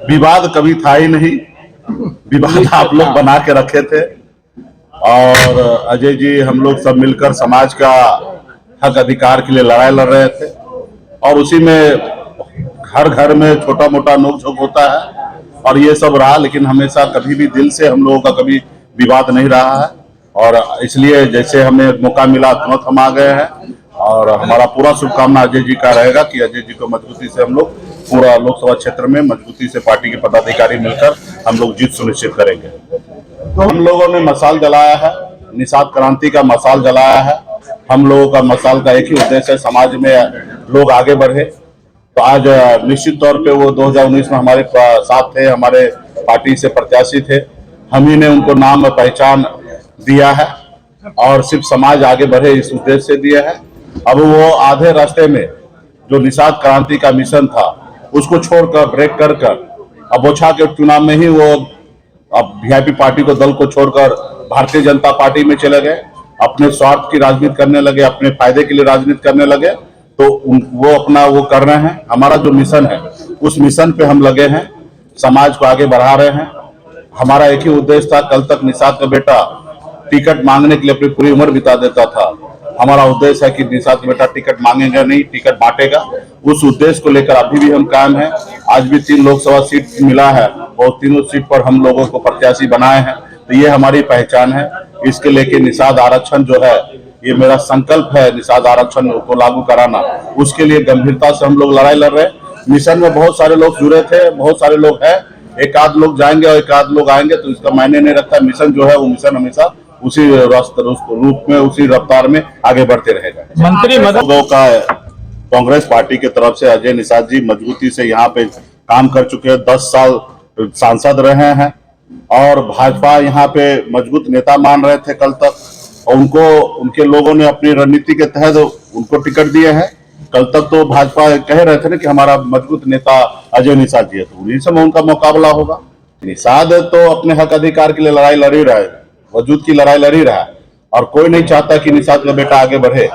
विवाद कभी था ही नहीं। विवाद आप लोग बना के रखे थे और अजय जी हम लोग सब मिलकर समाज का हक अधिकार के लिए लड़ाई लड़ रहे थे और उसी में हर घर में छोटा मोटा नोकझोंक होता है और ये सब रहा, लेकिन हमेशा कभी भी दिल से हम लोगों का कभी विवाद नहीं रहा है और इसलिए जैसे हमें मौका मिला तुरंत हम आ गए हैं और हमारा पूरा शुभकामना अजय जी का रहेगा कि अजय जी को मजबूती से हम लोग पूरा लोकसभा क्षेत्र में मजबूती से पार्टी के पदाधिकारी मिलकर हम लोग जीत सुनिश्चित करेंगे। तो हम लोगों ने मशाल जलाया है, निषाद क्रांति का मशाल जलाया है। हम लोगों का मशाल का एक ही उद्देश्य है, समाज में लोग आगे बढ़े। तो आज निश्चित तौर पे वो 2019 में हमारे साथ थे, हमारे पार्टी से प्रत्याशी थे, हम ही ने उनको नाम पहचान दिया है और सिर्फ समाज आगे बढ़े इस उद्देश्य से दिया है। अब वो आधे रास्ते में जो निषाद क्रांति का मिशन था उसको छोड़कर ब्रेक कर अब ओछा के चुनाव में ही वो अब वीआईपी पार्टी को दल को छोड़कर भारतीय जनता पार्टी में चले गए, अपने स्वार्थ की राजनीति करने लगे, अपने फायदे के लिए राजनीति करने लगे। तो वो अपना वो कर रहे हैं। हमारा जो मिशन है उस मिशन पे हम लगे हैं, समाज को आगे बढ़ा रहे हैं। हमारा एक ही उद्देश्य था, कल तक निषाद का बेटा टिकट मांगने के लिए अपनी पूरी उम्र बिता देता था। हमारा उद्देश्य है कि निषाद का बेटा टिकट मांगेगा नहीं, टिकट बांटेगा। उस उद्देश्य को लेकर अभी भी हम कायम हैं। आज भी 3 लोकसभा सीट मिला है और तीनों सीट पर हम लोगों को प्रत्याशी बनाए हैं। तो ये हमारी पहचान है। इसके लेके निषाद आरक्षण जो है ये मेरा संकल्प है, निषाद आरक्षण को लागू कराना। उसके लिए गंभीरता से हम लोग लड़ाई लड़ रहे हैं। मिशन में बहुत सारे लोग जुड़े थे, बहुत सारे लोग हैं, एक आध लोग जाएंगे और एक आध लोग आएंगे तो इसका मायने नहीं रखता। मिशन जो है वो मिशन हमेशा उसी रूप में उसी रफ्तार में आगे बढ़ते रहेगा। मंत्री लोगों का कांग्रेस पार्टी की तरफ से अजय निषाद जी मजबूती से यहाँ पे काम कर चुके हैं, 10 साल सांसद रहे हैं और भाजपा यहाँ पे मजबूत नेता मान रहे थे कल तक और उनको उनके लोगों ने अपनी रणनीति के तहत उनको टिकट दिए हैं। कल तक तो भाजपा कह रहे थे ना कि हमारा मजबूत नेता अजय निषाद जी है, तो उन्हीं से उनका मुकाबला होगा। निषाद तो अपने हक अधिकार के लिए लड़ाई लड़ ही रहा है, वजूद की लड़ाई लड़ ही रहा है और कोई नहीं चाहता कि निषाद का बेटा आगे बढ़े।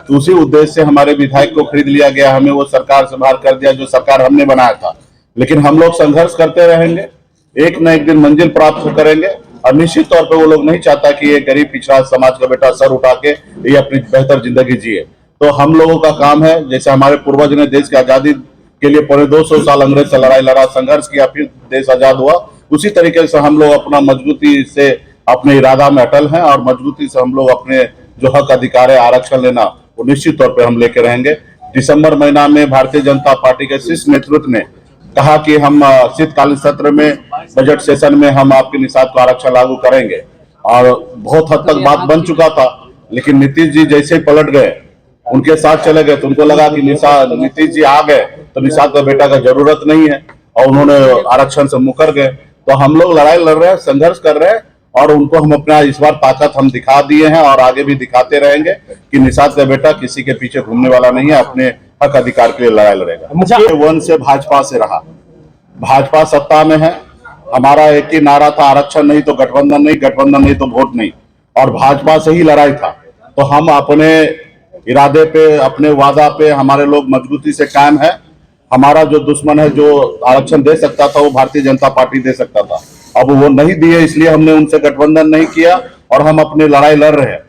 तो उसी उद्देश्य से हमारे विधायक को खरीद लिया गया, हमें वो सरकार से बाहर कर दिया जो सरकार हमने बनाया था। लेकिन हम लोग संघर्ष करते रहेंगे, एक न एक दिन मंजिल प्राप्त करेंगे और निश्चित तौर पर वो लोग नहीं चाहता कि ये गरीब पिछड़ा समाज का बेटा सर उठा के ये अपनी बेहतर जिंदगी जिए। तो हम लोगों का काम है, जैसे हमारे पूर्वज ने देश की आजादी के लिए पौने 200 साल अंग्रेज से लड़ाई लड़ा, संघर्ष किया, फिर देश आजाद हुआ, उसी तरीके से हम लोग अपना मजबूती से अपने इरादा में अटल हैं और मजबूती से हम लोग अपने जो हक अधिकार है आरक्षण लेना वो निश्चित तौर पे हम लेके रहेंगे। दिसंबर महीना में भारतीय जनता पार्टी के शीर्ष नेतृत्व ने कहा कि हम शीतकालीन सत्र में बजट सेशन में हम आपके निषाद को आरक्षण लागू करेंगे और बहुत हद तक बात बन चुका था। लेकिन नीतीश जी जैसे ही पलट गए, उनके साथ चले गए, तो उनको लगा कि नीतीश जी आ गए तो निषाद का बेटा का जरूरत नहीं है और उन्होंने आरक्षण से मुकर गए। तो हम लोग लड़ाई लड़ रहे हैं, संघर्ष कर रहे हैं और उनको हम अपना इस बार ताकत हम दिखा दिए हैं और आगे भी दिखाते रहेंगे कि निषाद का बेटा किसी के पीछे घूमने वाला नहीं है, अपने हक अधिकार के लिए लड़ाई लड़ेगा। वन से भाजपा से रहा, भाजपा सत्ता में है, हमारा एक ही नारा था आरक्षण नहीं तो गठबंधन नहीं, गठबंधन नहीं तो वोट नहीं, और भाजपा से ही लड़ाई था। तो हम अपने इरादे पे, अपने वादा पे हमारे लोग मजबूती से कायम है। हमारा जो दुश्मन है, जो आरक्षण दे सकता था वो भारतीय जनता पार्टी दे सकता था, अब वो नहीं दिए, इसलिए हमने उनसे गठबंधन नहीं किया और हम अपनी लड़ाई लड़ रहे हैं।